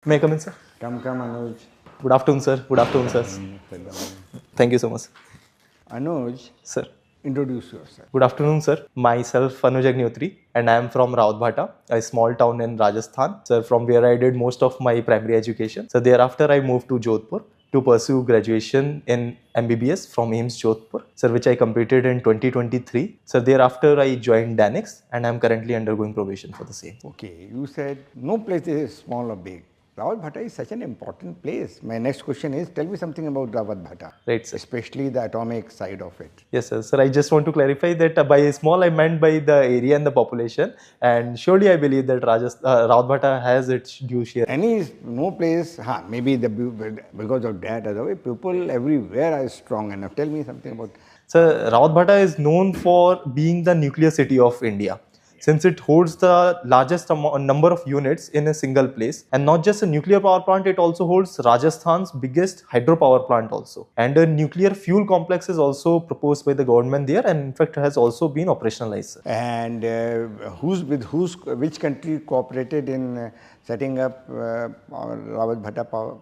May I come in, sir? Come, Anuj. Good afternoon, sir. Good afternoon, sir. Thank you so much. Anuj, Sir. introduce yourself. Good afternoon, sir. Myself, ANUJ Agnihothri, and I am from Rautbhata, a small town in Rajasthan, sir, from where I did most of my primary education. So thereafter, I moved to Jodhpur to pursue graduation in MBBS from AIMS Jodhpur, sir, which I completed in 2023. So thereafter, I joined Danix, and I am currently undergoing probation for the same. Okay, you said no place is small or big. Rawat Bhatta is such an important place. My next question is, tell me something about Rawat Bhatta. Right, sir. Especially the atomic side of it. Yes, sir. Sir, I just want to clarify that by small, I meant by the area and the population. And surely I believe that Rautbhata has its due share. No place, maybe because of that, otherwise people everywhere are strong enough. Tell me something about. So, Rautbhata is known for being the nuclear city of India, since it holds the largest number of units in a single place. And not just a nuclear power plant, it also holds Rajasthan's biggest hydropower plant also. And a nuclear fuel complex is also proposed by the government there, and in fact has also been operationalized. And which country cooperated in setting up Rawat Bhatta power?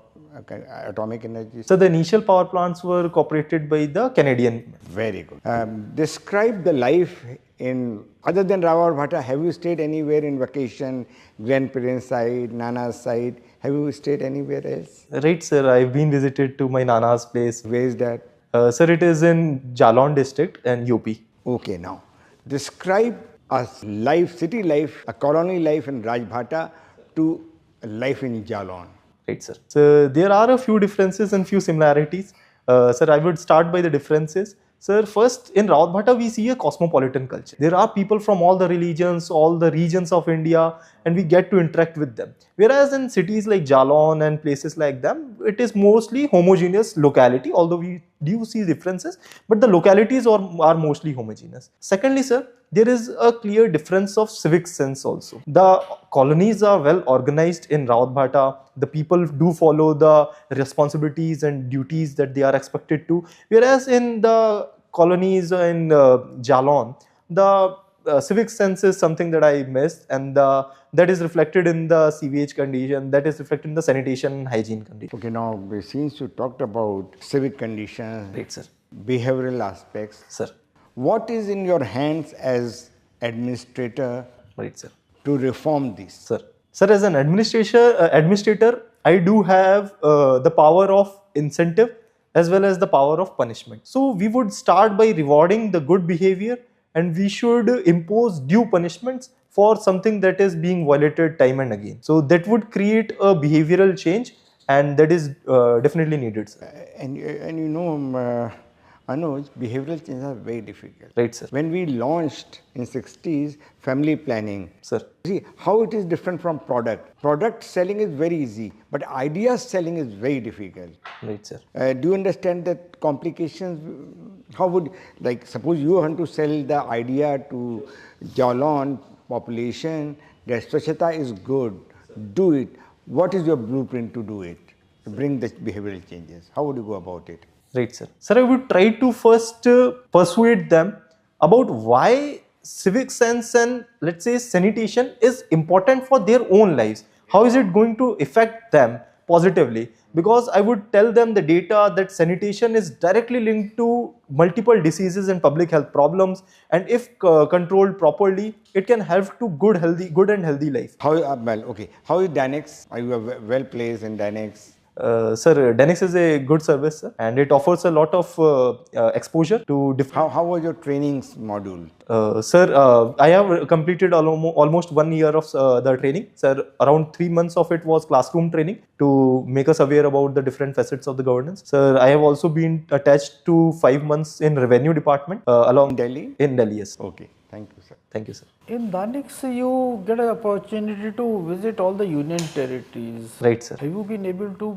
Atomic energy. So the initial power plants were cooperated by the Canadian. Very good. Describe the life in, other than Rawat Bhatta, have you stayed anywhere in vacation, grandparents' side, Nana's side? Have you stayed anywhere else? Right, sir. I've been visited to my Nana's place. Where is that? Sir, it is in Jalon district and UP. Okay, now describe a life, city life, a colony life in Rajbhata to life in Jalon. Right, sir. So there are a few differences and few similarities. Sir, I would start by the differences. Sir, first in Rautbhata we see a cosmopolitan culture. There are people from all the religions, all the regions of India, and we get to interact with them. Whereas in cities like Jalon and places like them, it is mostly homogeneous locality, although we do see differences, but the localities are mostly homogeneous. Secondly, sir, there is a clear difference of civic sense also. The colonies are well organized in Rautbhata. The people do follow the responsibilities and duties that they are expected to. Whereas in the colonies in Jalon, the civic sense is something that I missed, and that is reflected in the CVH condition, that is reflected in the sanitation and hygiene condition. Okay, now since you talked about civic conditions, Right, sir. Behavioral aspects, Sir. What is in your hands as administrator, Right, sir. to reform this? Sir. Sir, as an administrator, I do have the power of incentive as well as the power of punishment. So we would start by rewarding the good behavior, and we should impose due punishments for something that is being violated time and again. So that would create a behavioral change, and that is definitely needed, sir. And you know, Anuj, behavioral changes are very difficult. Right, sir. When we launched in 60s family planning, Sir. see how it is different from product. Product selling is very easy, but ideas selling is very difficult. Right, sir. Do you understand that complications? How would, like, suppose you want to sell the idea to Jalon population that Swachhata is good, do it. What is your blueprint to do it? To bring the behavioral changes. How would you go about it? Right, sir. Sir, I would try to first persuade them about why civic sense and, let's say, sanitation is important for their own lives. How is it going to affect them positively? Because I would tell them the data that sanitation is directly linked to multiple diseases and public health problems, and if controlled properly, it can help to good and healthy life. How How is Danix? Are you well placed in Danix? Sir, Danix is a good service, sir, and it offers a lot of exposure to different. How was your trainings module? Sir, I have completed almost 1 year of the training. Sir, around 3 months of it was classroom training to make us aware about the different facets of the governance. Sir, I have also been attached to 5 months in revenue department along in Delhi. In Delhi, yes. Okay, thank you, sir. Thank you, sir. In Danix, you get an opportunity to visit all the union territories. Right, sir. Have you been able to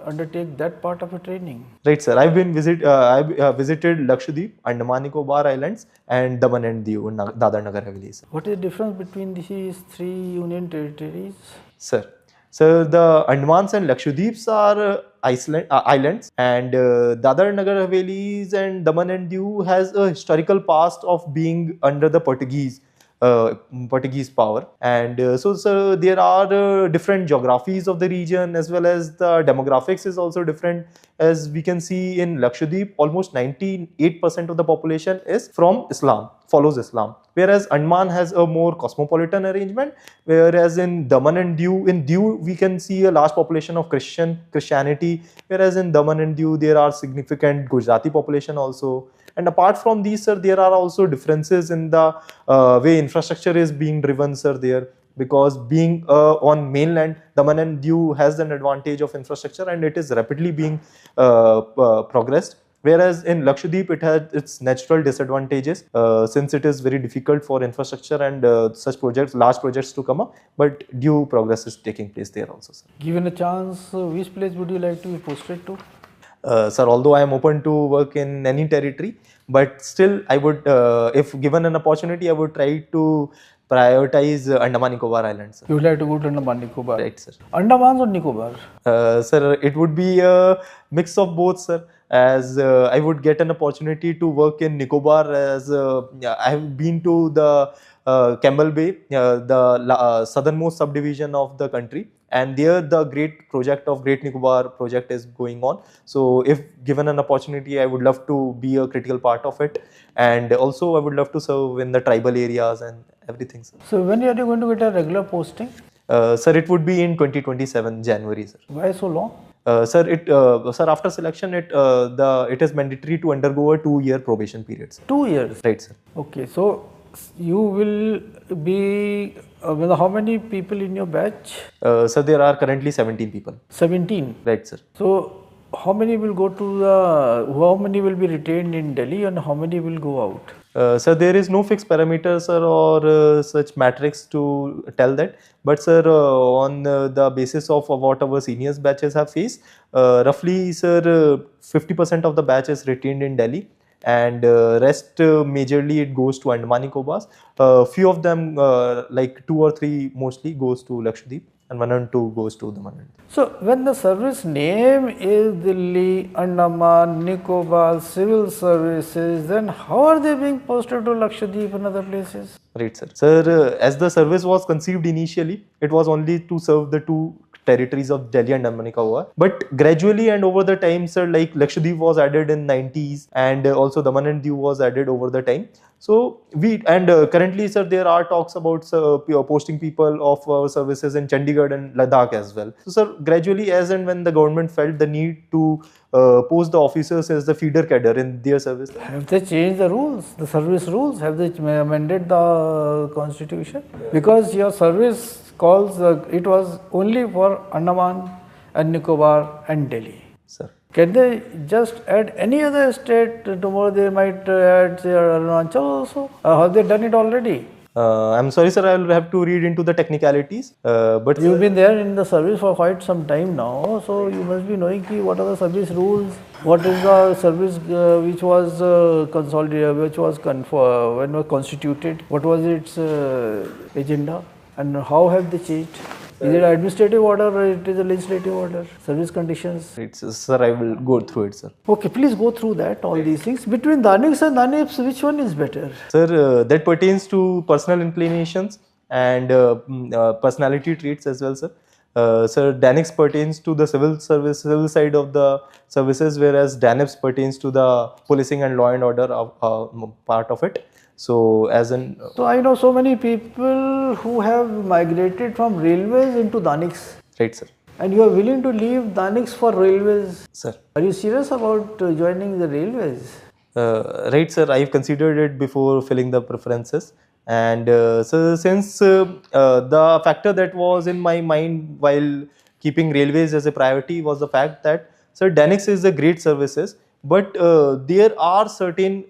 undertake that part of a training? Right, sir. I've visited Lakshadweep, Andaman Nicobar Islands, and Daman and Diu in Dadar Nagar Haveli, sir. What is the difference between these 3 union territories? Sir. So the Andamans and Lakshadweeps are islands, and Dadar Nagar Havelis and Daman and Diu has a historical past of being under the Portuguese. Portuguese power. And so there are different geographies of the region, as well as the demographics is also different. As we can see in Lakshadweep, almost 98% of the population is from Islam, follows Islam. Whereas Andaman has a more cosmopolitan arrangement, whereas in Daman and Diu we can see a large population of Christianity, whereas in Daman and Diu there are significant Gujarati population also. And apart from these, sir, there are also differences in the way infrastructure is being driven, sir, there. Because being on mainland, Daman and Diu has an advantage of infrastructure, and it is rapidly being progressed. Whereas in Lakshadweep, it has its natural disadvantages since it is very difficult for infrastructure and such projects, large projects to come up. But due progress is taking place there also, sir. Given a chance, which place would you like to be posted to? Sir, although I am open to work in any territory, but still I would, if given an opportunity, I would try to prioritize Andaman Nicobar Islands. Sir. You would like to go to Andaman Nicobar? Right, sir. Andamans or Nicobar? Sir, it would be a mix of both, sir. As I would get an opportunity to work in Nicobar, as I have been to the Campbell Bay, the southernmost subdivision of the country, and there the great project of Great Nicobar project is going on. So if given an opportunity, I would love to be a critical part of it, and also I would love to serve in the tribal areas and everything, sir. So when are you going to get a regular posting? Sir, it would be in 2027 January, sir. Why so long? Sir, after selection, it is mandatory to undergo a 2-year probation period, sir. 2 years? Right, sir. Okay, so you will be with how many people in your batch? Sir, there are currently 17 people. 17? Right, sir. So how many will go to the, how many will be retained in Delhi and how many will go out? Sir, there is no fixed parameter, sir, or such matrix to tell that. But sir, on the basis of what our seniors batches have faced, roughly, sir, 50% of the batch is retained in Delhi, and rest majorly it goes to Andaman Nicobar. Few of them, like 2 or 3 mostly, goes to Lakshadweep, and 1 and 2 goes to the Daman. So when the service name is Delhi, Andaman, Nicobar, Civil Services, then how are they being posted to Lakshadweep and other places? Right, sir. Sir, as the service was conceived initially, it was only to serve the 2 territories of Delhi and Andaman Nicobar. But gradually and over the time, sir, like Lakshadweep was added in 90s, and also Daman and Diu was added over the time. So currently, sir, there are talks about posting people of our services in Chandigarh and Ladakh as well. So, sir, gradually, as and when the government felt the need to post the officers as the feeder cadre in their service. Have they changed the rules, the service rules? Have they amended the constitution? Because your service calls, it was only for Andaman and Nicobar and Delhi. Sir. Can they just add any other state? Tomorrow they might add, say, Arunachal also? Have they done it already? I'm sorry, sir, I will have to read into the technicalities. But You've been there in the service for quite some time now, so you must be knowing what are the service rules, what is the service which was consolidated, which was when was constituted, what was its agenda, and how have they changed? Is it an administrative order or it is a legislative order? Service conditions? right, sir, I will go through it, sir. Okay, please go through that, all these things. Between Daniks and Danips, which one is better? Sir, that pertains to personal inclinations and personality traits as well, sir. Sir, Danics pertains to the civil side of the services, whereas Danips pertains to the policing and law and order part of it. So, So, I know so many people who have migrated from railways into Daniks. Right, sir. And you are willing to leave Daniks for railways. Sir. Are you serious about joining the railways? Right, sir. I have considered it before filling the preferences. And so since the factor that was in my mind while keeping railways as a priority was the fact that, sir, Danics is a great services, but there are certain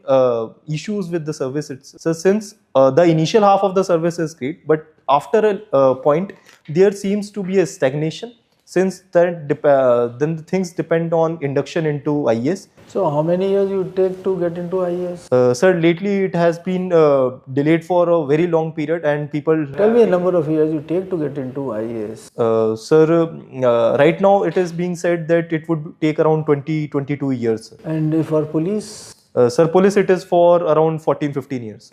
issues with the service itself. So since the initial half of the service is great, but after a point there seems to be a stagnation, since then the things depend on induction into IAS. So how many years you take to get into IAS? Sir, lately it has been delayed for a very long period, and people... Tell me a number of years you take to get into IAS. Sir, right now it is being said that it would take around 20-22 years. And for police? Sir, police it is for around 14-15 years.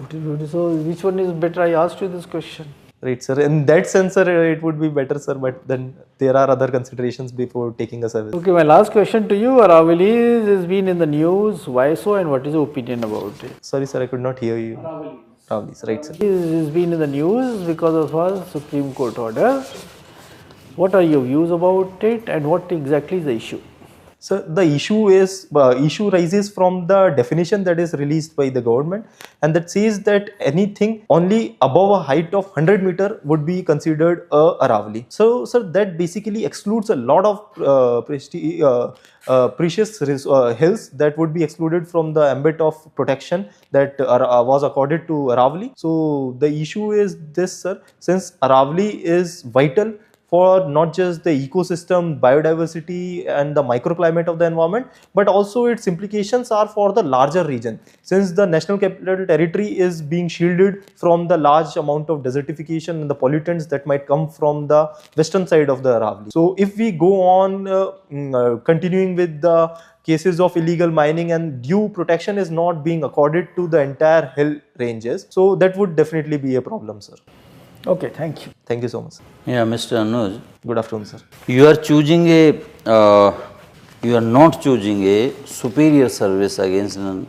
So which one is better? I asked you this question. Right, sir. In that sense, sir, it would be better, sir. But then there are other considerations before taking a service. Okay, my last question to you, Aravallis has been in the news. Why so, and what is your opinion about it? Sorry, sir, I could not hear you. Aravallis, right, sir. It has been in the news because of a Supreme Court order. What are your views about it, and what exactly is the issue? So the issue rises from the definition that is released by the government, and that says that anything only above a height of 100 meter would be considered a Aravali. So, sir, that basically excludes a lot of precious hills that would be excluded from the ambit of protection that was accorded to Aravali. So the issue is this, sir, since Aravali is vital for not just the ecosystem, biodiversity and the microclimate of the environment, but also its implications are for the larger region. Since the National Capital Territory is being shielded from the large amount of desertification and the pollutants that might come from the western side of the Aravali. So if we go on continuing with the cases of illegal mining and due protection is not being accorded to the entire hill ranges, so that would definitely be a problem, sir. Okay, thank you. Thank you so much. Yeah, Mr. Anuj, Good afternoon, sir. you are choosing you are not choosing a superior service against an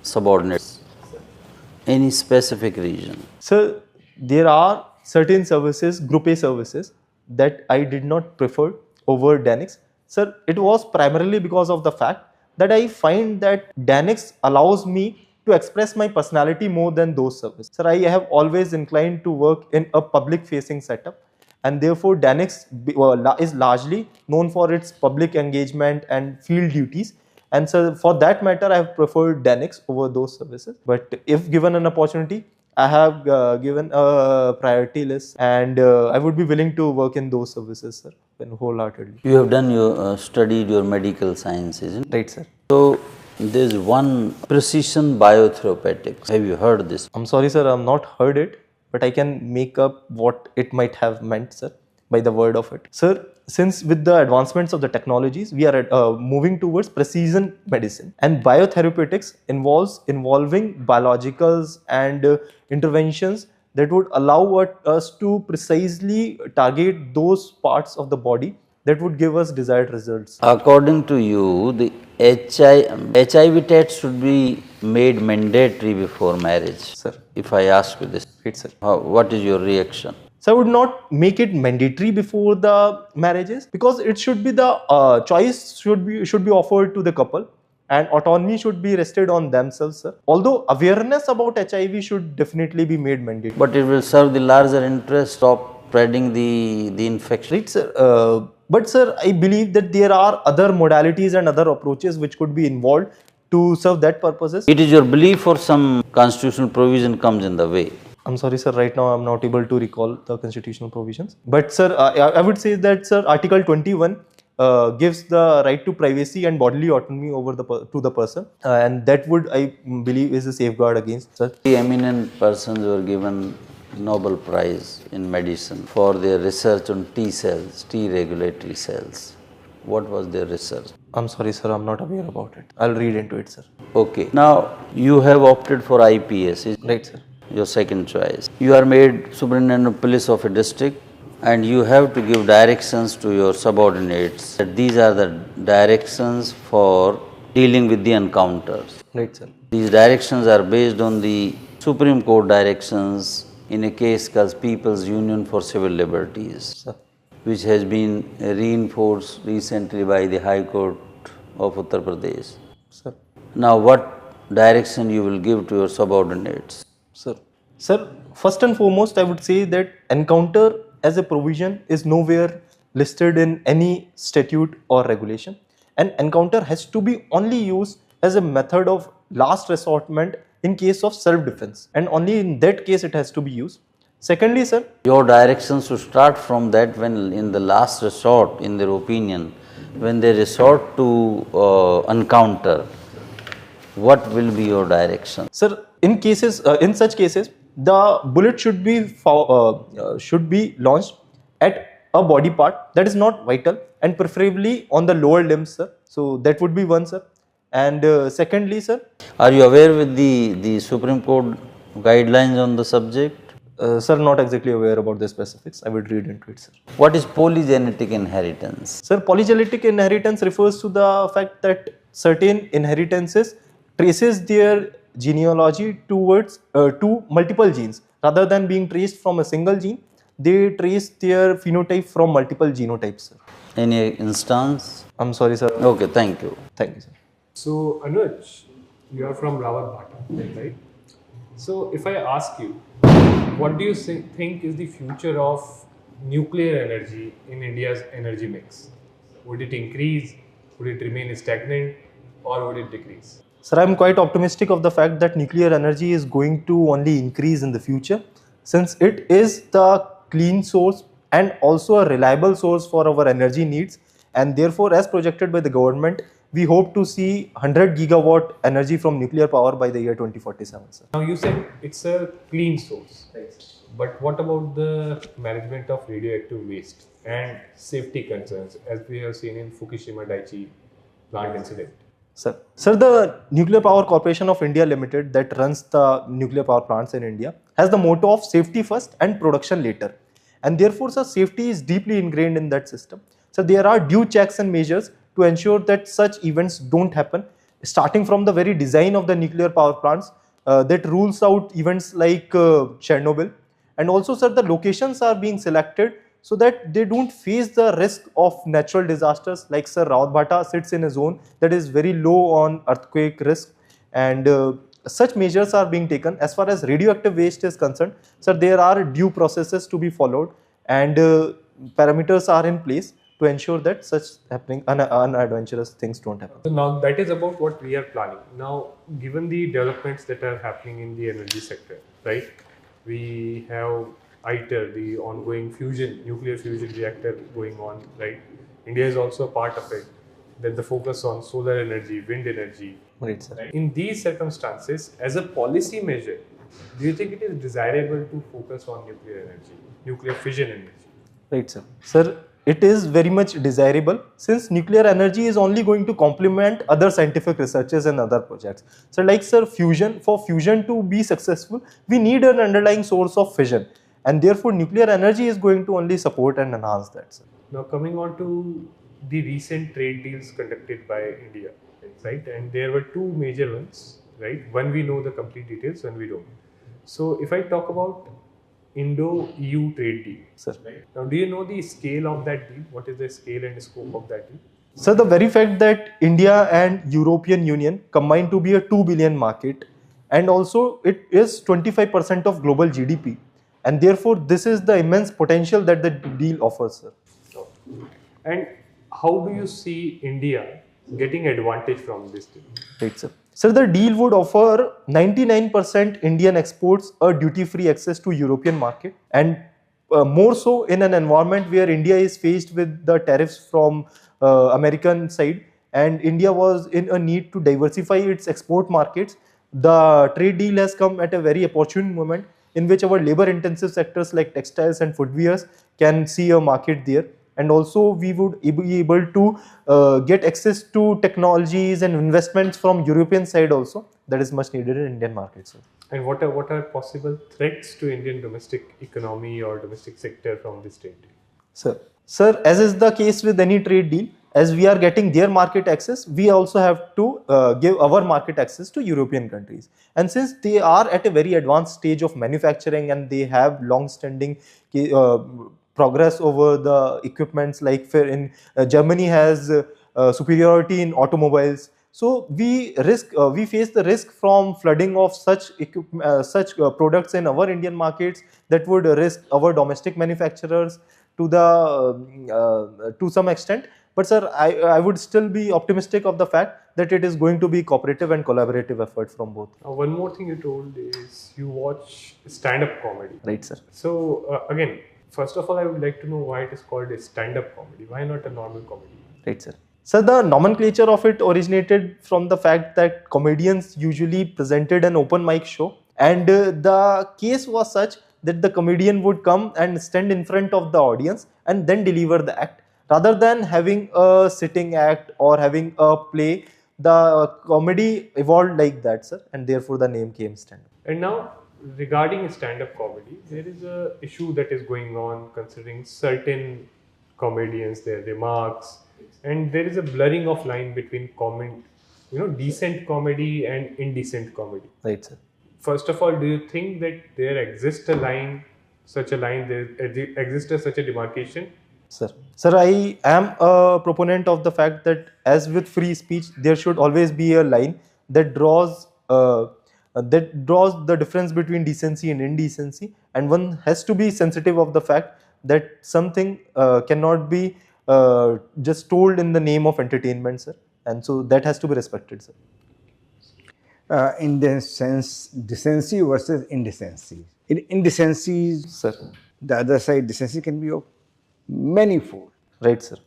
subordinate. Any specific reason? So there are certain services, Group A services, that I did not prefer over Danix. Sir, it was primarily because of the fact that I find that Danix allows me to express my personality more than those services. Sir, I have always inclined to work in a public facing setup, and therefore Danix is largely known for its public engagement and field duties. And so for that matter, I have preferred Danix over those services. But if given an opportunity, I have given a priority list, and I would be willing to work in those services, sir, wholeheartedly. You have done your studied your medical science, isn't it? Right, sir. So there is one precision biotherapeutics. Have you heard this? I'm sorry, sir, I've not heard it, but I can make up what it might have meant, sir, by the word of it. Sir, since with the advancements of the technologies, we are moving towards precision medicine, and biotherapeutics involving biologicals and interventions that would allow us to precisely target those parts of the body that would give us desired results. According to you, the HIV test should be made mandatory before marriage. Sir. If I ask you this, Right, sir. what is your reaction? So I would not make it mandatory before the marriages, because it should be the choice should be offered to the couple, and autonomy should be rested on themselves, sir. Although awareness about HIV should definitely be made mandatory. But it will serve the larger interest of spreading the infection. Right, sir. But sir, I believe that there are other modalities and other approaches which could be involved to serve that purposes. It is your belief or some constitutional provision comes in the way? I'm sorry, sir, right now I'm not able to recall the constitutional provisions. But sir, I would say that, sir, Article 21 gives the right to privacy and bodily autonomy over to the person, and that would, I believe, is a safeguard against, sir. The eminent persons were given Nobel Prize in medicine for their research on T cells, T regulatory cells. What was their research? I'm sorry, sir, I'm not aware about it. I'll read into it, sir. Okay. Now, you have opted for IPS, is Right, sir. your second choice. You are made superintendent of police of a district, and you have to give directions to your subordinates that these are the directions for dealing with the encounters. Right, sir. These directions are based on the Supreme Court directions in a case called People's Union for Civil Liberties, Sir. which has been reinforced recently by the High Court of Uttar Pradesh. Sir. Now, what direction you will give to your subordinates? Sir. Sir, first and foremost, I would say that encounter as a provision is nowhere listed in any statute or regulation. An encounter has to be only used as a method of last resortment in case of self-defense, and only in that case it has to be used. Secondly, sir, Your directions should start from that when in the last resort, in their opinion, when they resort to encounter, what will be your direction? Sir, in such cases, the bullet should be launched at a body part that is not vital, and preferably on the lower limbs, sir. So that would be one, sir. And secondly, sir, Are you aware with the Supreme Court guidelines on the subject? sir, not exactly aware about the specifics. I would read into it, sir. What is polygenetic inheritance? Sir, polygenetic inheritance refers to the fact that certain inheritances traces their genealogy towards to multiple genes rather than being traced from a single gene. They trace their phenotype from multiple genotypes, sir. Any instance? I'm sorry, sir. Okay, thank you. Thank you, sir. So Anuj, you are from Rawat, right? So if I ask you, what do you think is the future of nuclear energy in India's energy mix? Would it increase? Would it remain stagnant? Or would it decrease? Sir, I'm quite optimistic of the fact that nuclear energy is going to only increase in the future, since it is the clean source and also a reliable source for our energy needs, and therefore, as projected by the government, we hope to see 100 gigawatt energy from nuclear power by the year 2047, sir. Now you said it's a clean source, but what about the management of radioactive waste and safety concerns, as we have seen in Fukushima Daiichi plant incident? Sir, the Nuclear Power Corporation of India Limited, that runs the nuclear power plants in India, has the motto of safety first and production later. And therefore, sir, safety is deeply ingrained in that system. So there are due checks and measures to ensure that such events don't happen, starting from the very design of the nuclear power plants that rules out events like Chernobyl. And also, sir, the locations are being selected so that they don't face the risk of natural disasters. Like, sir, Rawat sits in a zone that is very low on earthquake risk, and such measures are being taken. As far as radioactive waste is concerned, sir, there are due processes to be followed, and parameters are in place to ensure that such happening unadventurous things don't happen. So now that is about what we are planning. Now, given the developments that are happening in the energy sector, right? We have ITER, the ongoing nuclear fusion reactor going on, right? India is also a part of it. Then the focus on solar energy, wind energy. Right, sir. Right? In these circumstances, as a policy measure, do you think it is desirable to focus on nuclear energy, nuclear fission energy? Right, sir. Sir, it is very much desirable, since nuclear energy is only going to complement other scientific researches and other projects. So like, sir, for fusion to be successful, we need an underlying source of fission, and therefore nuclear energy is going to only support and enhance that, sir. Now coming on to the recent trade deals conducted by India, right? And there were two major ones, right? One we know the complete details, one we don't. So if I talk about Indo-EU trade deal, Sir. right? Now, do you know the scale of that deal? What is the scale and scope of that deal? So the very fact that India and European Union combine to be a 2 billion market, and also it is 25% of global GDP, and therefore this is the immense potential that the deal offers, sir. And how do you see India getting advantage from this deal? Right, sir. So the deal would offer 99% Indian exports a duty-free access to European market, and more so in an environment where India is faced with the tariffs from American side, and India was in a need to diversify its export markets. The trade deal has come at a very opportune moment in which our labor-intensive sectors like textiles and footwears can see a market there. And also we would be able to get access to technologies and investments from European side also, that is much needed in Indian markets. And what are possible threats to Indian domestic economy or domestic sector from this trade deal? Sir, as is the case with any trade deal, as we are getting their market access, we also have to give our market access to European countries. And since they are at a very advanced stage of manufacturing and they have long-standing progress over the equipments, like in Germany has superiority in automobiles. So we face the risk from flooding of such products in our Indian markets that would risk our domestic manufacturers to some extent. But sir, I would still be optimistic of the fact that it is going to be cooperative and collaborative effort from both. One more thing you told is you watch stand-up comedy. Right, sir. So again, first of all, I would like to know why it is called a stand-up comedy. Why not a normal comedy? Right, sir. So the nomenclature of it originated from the fact that comedians usually presented an open mic show, and the case was such that the comedian would come and stand in front of the audience and then deliver the act, rather than having a sitting act or having a play the comedy evolved like that, sir, and therefore the name came stand up. And now, regarding stand-up comedy, there is a issue that is going on considering certain comedians, their remarks, and there is a blurring of line between decent comedy and indecent comedy. Right, sir. First of all, do you think that there exists a line, there exists such a demarcation? Sir, I am a proponent of the fact that as with free speech, there should always be a line that draws the difference between decency and indecency, and one has to be sensitive of the fact that something cannot be just told in the name of entertainment, sir, and so that has to be respected, sir. In the sense, decency versus indecency. In indecency, Sir. the other side, decency can be of manifold. Right, sir.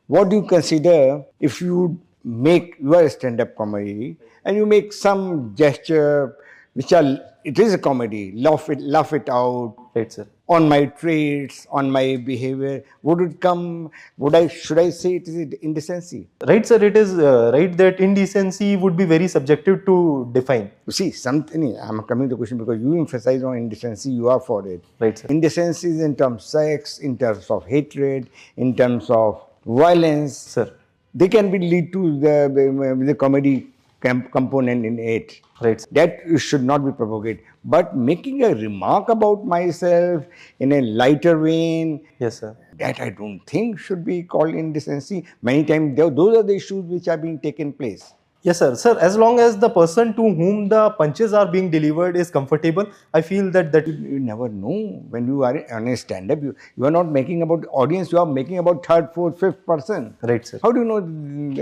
What do you consider if you are a stand-up comedy and you make some gesture it is a comedy, laugh it out, Right, sir. on my traits, on my behavior, should I say it is indecency? Right, sir. It is right that indecency would be very subjective to define. You see, I'm coming to the question because you emphasize on indecency, you are for it. Right, sir. Indecency is in terms of sex, in terms of hatred, in terms of violence. Sir. They can be lead to the comedy component in it. Right, sir. That should not be propagated. But making a remark about myself in a lighter vein, Yes, sir. that I don't think should be called indecency. Many times those are the issues which are being taken place. Yes, sir. Sir, as long as the person to whom the punches are being delivered is comfortable, I feel that You never know. When you are on a stand-up, you are not making about audience, you are making about third, fourth, fifth person. Right, sir. How do you know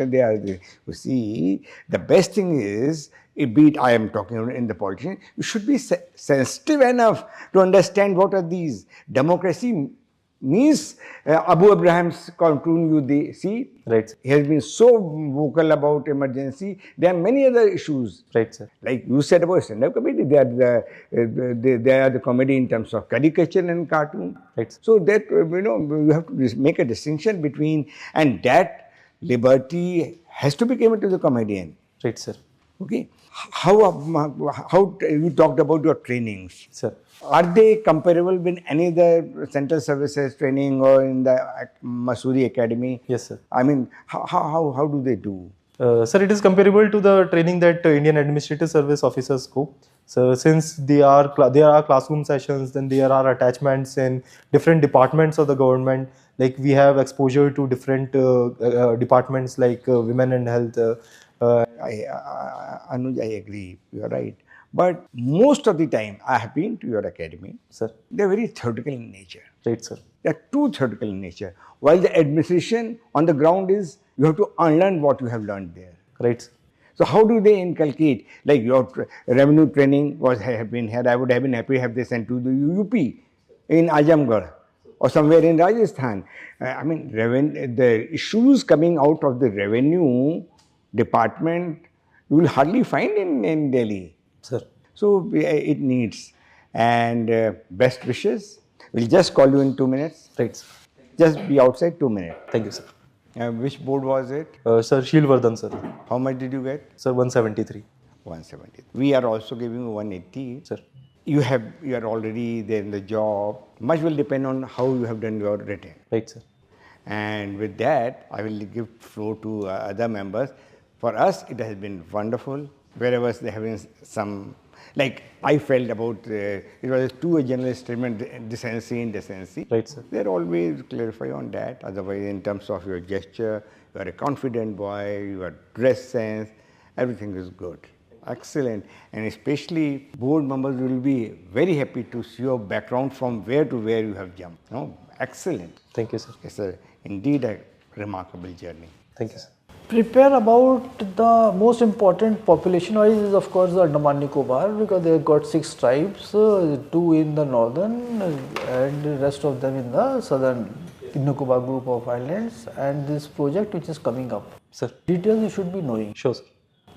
they are there? You see, the best thing is, be it I am talking in the politician, you should be sensitive enough to understand what are these. Democracy means Abu Abraham's cartoon, you see, Right, sir. he has been so vocal about emergency. There are many other issues. Right, sir. Like you said about stand-up comedy, they are the comedy in terms of caricature and cartoon. Right, sir. So that you have to make a distinction between, and that liberty has to be given to the comedian. Right, sir. Okay, how you talked about your trainings? Sir. Are they comparable with any other central services training or in the Masuri Academy? Yes, sir. I mean, how do they do? Sir, it is comparable to the training that Indian Administrative Service officers go. So, since there are classroom sessions, then there are attachments in different departments of the government. Like we have exposure to different departments like women and health. Anuj, I agree. You are right. But most of the time, I have been to your academy. Sir. They are very theoretical in nature. Right, sir. They are too theoretical in nature. While the administration on the ground is, you have to unlearn what you have learned there. Right, sir. So how do they inculcate? Like your revenue training have been here. I would have been happy have they sent to the UP in Azamgarh or somewhere in Rajasthan. I mean, the issues coming out of the revenue department, you will hardly find in Delhi. Sir. So it needs. And best wishes. We'll just call you in 2 minutes. Right, sir. Just be outside 2 minutes. Thank you, sir. Which board was it? Sir, Shilvardhan, sir. How much did you get? Sir, 173. 170. We are also giving you 180. Sir. You are already there in the job. Much will depend on how you have done your written. Right, sir. And with that, I will give floor to other members. For us, it has been wonderful. Wherever they having some, like I felt about, it was a general statement, decency and decency. Right, sir. They're always clarify on that. Otherwise, in terms of your gesture, you are a confident boy, your dress sense, everything is good. Excellent. And especially board members will be very happy to see your background from where to where you have jumped. No? Excellent. Thank you, sir. It's indeed a remarkable journey. Thank you, sir. Prepare about the most important population wise is of course the Andaman Nicobar, because they have got 6 tribes, 2 in the northern and the rest of them in the southern Nicobar group of islands, and this project which is coming up. Sir. Details you should be knowing. Sure, sir.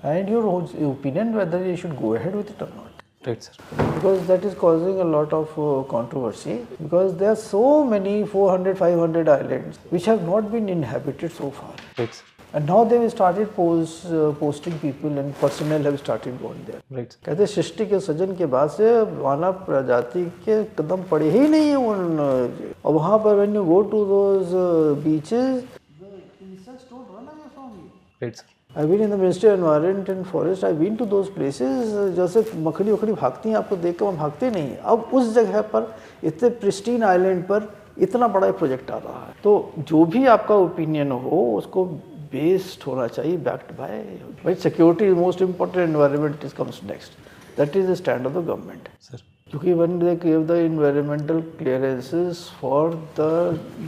And your opinion whether you should go ahead with it or not. Right, sir. Because that is causing a lot of controversy, because there are so many 400, 500 islands which have not been inhabited so far. Right, sir. And now they've started posting people and personnel have started going there. Right. कहते सृष्टि के सृजन के बाद से मानव प्रजाति के कदम पड़े ही नहीं है उन, और वहाँ पर when you go to those beaches, the insects don't run away from you. Right, sir. I've been in the Ministry of Environment and Forest. I've been to those places. जैसे मखनी वखनी भागती हैं आपको देख कर हम भागते नहीं हैं. अब उस जगह पर इतने प्रिस्टीन आइलैंड पर इतना बड़ा प्रोजेक्ट आ रहा है, तो जो भी आपका ओपिनियन हो उसको बेस्ड होना चाहिए, backed by security is most important, environment is comes next. That is the stand of the government. Sir. क्योंकि when they gave the environmental clearances for the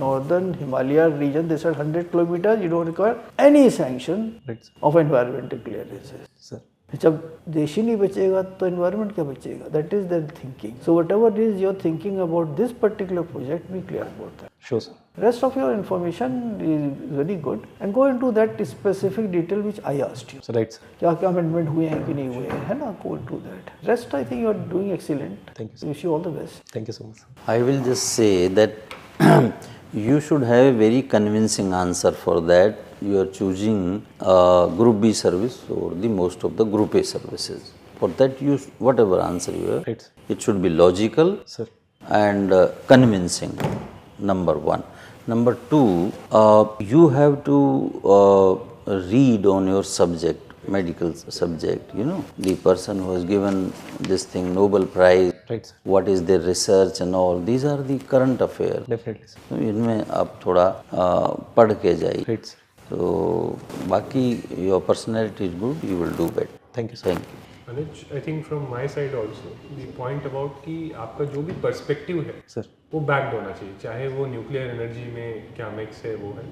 northern Himalaya region, they said 100 kilometers, you don't require any sanction Right, sir. of environmental clearances. Sir. जब देश ही नहीं बचेगा तो environment क्या बचेगा? That is their thinking. So whatever is your thinking about this particular project, be clear about that. Sure, sir. Rest of your information is very good and go into that specific detail which I asked you. So, right, sir. क्या क्या amendment हुए हैं कि नहीं हुए हैं, है ना? Go into that. Rest I think you are doing excellent. Thank you, sir. Wish you all the best. Thank you so much. I will just say that you should have a very convincing answer for that. You are choosing Group B service or the most of the Group A services. For that, you whatever answer you have, Right. it should be logical Sir. and convincing. Number one. Number two, you have to read on your subject, medical subject. You know, the person who has given this thing Nobel Prize. Right, sir. What is their research and all. These are the current affairs. Definitely, sir. तो इनमें आप थोड़ा पढ़ के जाइए. Right, sir. तो बाकी your personality is good, you will do better. Thank you, sir. Thank you. Anuj, I think from my side also, the point about कि आपका जो भी पर्सपेक्टिव है Sir. वो बैक्ड होना चाहिए, चाहे वो न्यूक्लियर एनर्जी में क्या मिक्स है वो है.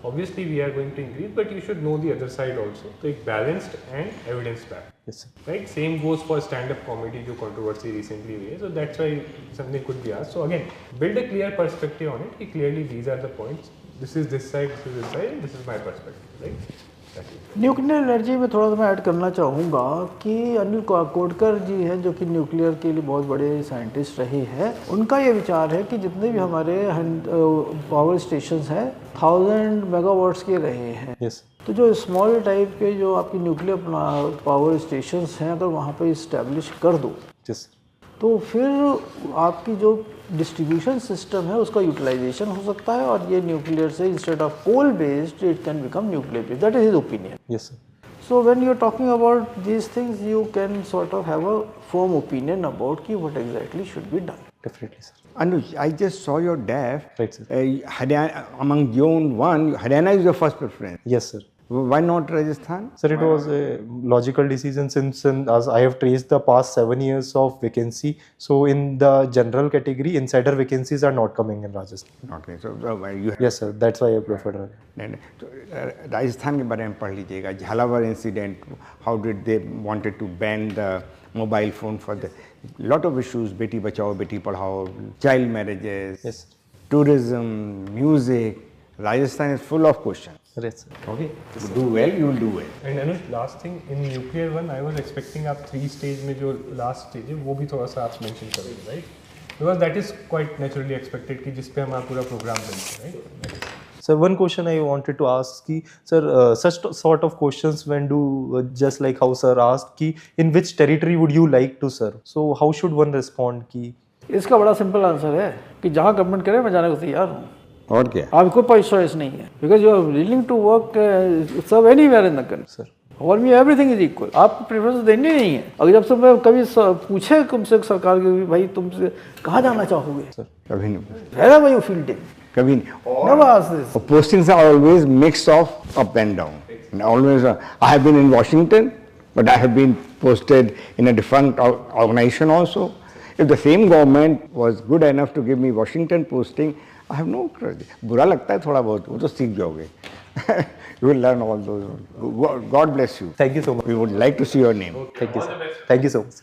Obviously we are going to increase, but you should know the other side also. तो एक balanced and evidence back, Yes, sir. Right. Same goes for stand up comedy जो कंट्रोवर्सी रिसेंटली हुई है. So that's why something could be asked. So again build a clear perspective on it कि clearly these are the points, this is this side, this is this side, this is my perspective, right. Nuclear energy में थोड़ा सा मैं add करना चाहूँगा कि अनिल कोटकर जी हैं जो कि न्यूक्लियर के लिए बहुत बड़े साइंटिस्ट रहे हैं. उनका ये विचार है कि जितने भी हमारे पावर स्टेशंस हैं 1000 मेगावाट्स के रहे हैं. Yes. तो जो स्मॉल टाइप के जो आपकी न्यूक्लियर पावर स्टेशंस हैं अगर वहाँ पे इस्टेब्लिश कर दो Yes. तो फिर आपकी जो डिस्ट्रीब्यूशन सिस्टम है उसका यूटिलाइजेशन हो सकता है और ये न्यूक्लियर से instead of coal based it can become nuclear based. That is his opinion. Yes, sir. So when you are talking about these things, you can sort of have a firm opinion about ki what exactly should be done. Definitely, sir. Anuj, I just saw your DAF. Right, sir. Haryana, among Zone 1, Haryana is your first preference. Yes, sir. Why not Rajasthan? Sir, it was a logical decision since as I have traced the past 7 years of vacancy. So in the general category, insider vacancies are not coming in Rajasthan. Okay, so you have. Yes, sir. That's why I preferred Rajasthan. नहीं, तो राजस्थान के बारे में पढ़ लीजिएगा. Jhalawar incident, how did they wanted to ban the mobile phone for the lot of issues. बेटी बचाओ बेटी पढ़ाओ, child marriages, Yes. tourism, music. Rajasthan is full of questions. Yes, sir. Okay, you do well, you will do well. And Anuj, last thing in nuclear one I was expecting आप 3 stage में जो last stage है वो भी थोड़ा सा आप mention करेंगे, right. Because that is quite naturally expected कि जिस पे हमारा पूरा प्रोग्राम बनता है, right. Sir, one question I wanted to ask ki, sir, such sort of questions when do just like how sir asked ki, in which territory would you like to serve? So how should one respond ki? इसका बड़ा simple answer है कि जहाँ government करे मैं जाने को तैयार हूँ. और क्या? आपको कोई चॉइस नहीं है because you are willing to work serve anywhere in the country. Sir. और मी एवरीथिंग इज इक्वल. आपको प्रेफरेंस देनी नहीं है. अगर जब से मैं कभी पूछे तुमसे सरकार के भाई तुमसे कहाँ जाना चाहोगे, कभी नहीं. वेयर आर यू फील्डिंग, कभी नहीं. never ask this. Postings are always mix of up and down. And always, I have been in Washington, but I have been posted in a different organization also. If the same government was good enough to give me Washington posting, I have no credit. बुरा लगता है थोड़ा बहुत, वो तो सीख जाओगे. You will learn all those. God bless you. Thank you so much. We would like to see your name. Thank you, sir. Thank you so much.